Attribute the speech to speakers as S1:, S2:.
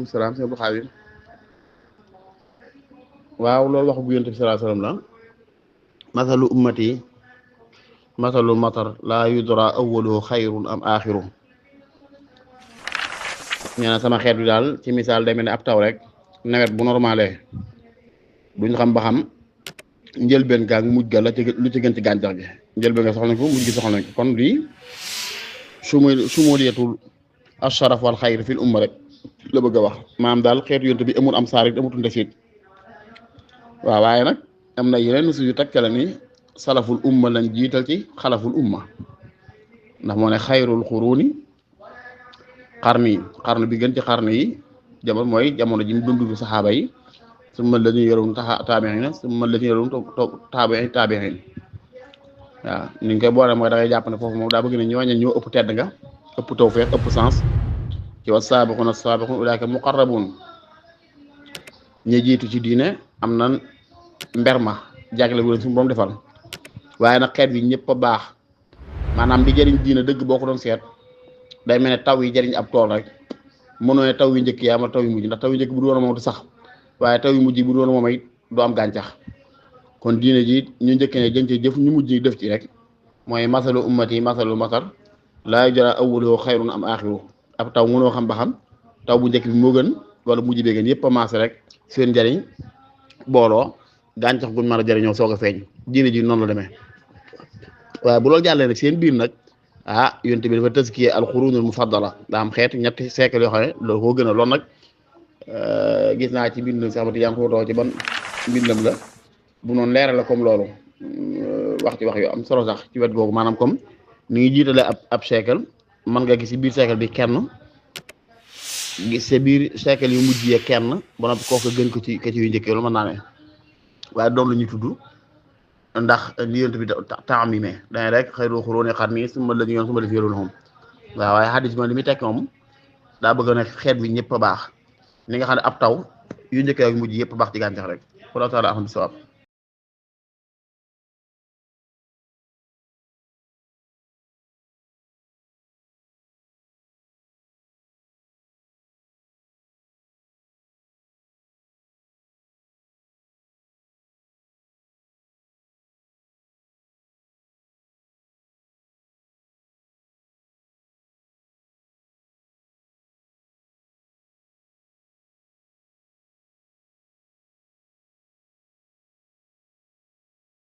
S1: salaam sëñ Abdou Xaadir waaw loolu waxu bu yonent bi sallallahu alayhi wasallam la masalu ummati masalu matar laa yudra awwaluhu xayrun am aaxiru nee na sama xeet bi daal ci misaal day mel ne ab taw rek nawet bu normalé duñ xam ba xam njëlbeen gaag mujj ga la ci lu ci gën ci gàncax gi njëlbeen ga soxla nañ ko mujj gi soxla nañ ko kon lii sumuliyatul asharaf wal xayr fil umma rek la bëgg a wax maam daal xeetu yonent bi amul am saar it amutul ndefiit waaw waaye nag am na yeneen su yu takkale ni salaful umma lañ jiital ci xalaful umma ndax moo ne xayrul xuruuni xarnu bi gën ci xarnu yi jamono mooy jamono ji mu dundu saxaaba yi summa la ñuy yoroon taabi'iin summa la ñuy yoroon taabi'iin waaw ni ñu koy boole mooy da ngay jàpp ne foofu moom daa bëgg ne ñooñu ñoo ëpp tedd nga ëpp tawfeex ëpp sens ci wa saabiquuna saabiquun ulaa'ika muqarrabuun ñi jiitu ci diine am na mberma jagle bu leen suñu borom defal waaye nag xeet wi ñëpp a baax maanaam di jëriñ diine dëgg boo ko doon seet day mel ne taw yi jëriñ ab tool rek mënoo ne taw yu njëkk yaa ma taw yu mujj ndax taw yu njëkk bu du woon moom du sax waaye taw yu mujj bu du woon moom it du am gàncax kon diine ji ñu njëkk ne jën ci jëf ñu mujj def ci rek mooy masalu ummati masalu matar laa yujra awwaluhu xayrun am aaxiru ab taw mënoo xam ba xam taw bu njëkk bi moo gën wala mujj bee gën yëpp a maase rek seen njëriñ booloo gàncax guñ mën a jëriñoo soog a feeñ diine ji noonu la demee waaye bu loolu jàllee nag seen biir nag yonent bi dafa tëskiyee alxurunul mufaddala daa am xeet ñetti siècle yoo xam ne loolu koo gën a lool nag gis naa ci mbindam sax yaa ngi ko too ci ban mbindam la bu noonu leeral la comme loolu wax ci wax yu am solo sax ci wet googu maanaam comme ni ngi jiitale ab siècle mën nga gis ci biir siècle bi kenn gis sa biir siècle yu mujjee kenn ba noppi kooku gën ko ci yu njëkkee lu mën naa ne waaye doon lu ñuy tudd ndax li yonent bi temps mi mais dañ rek xayrul xuruuni qarni summa llaziina yoon summa llaziina yalunhum waaw waaye xadis moom li muy tekk moom daa bëgg ne xeet bi ñëpp a baax ni nga xam ne ab taw yu njëkkee ak mujj yëpp a baax ci gàncax rek wallaahu taala ahlam bis-sawaab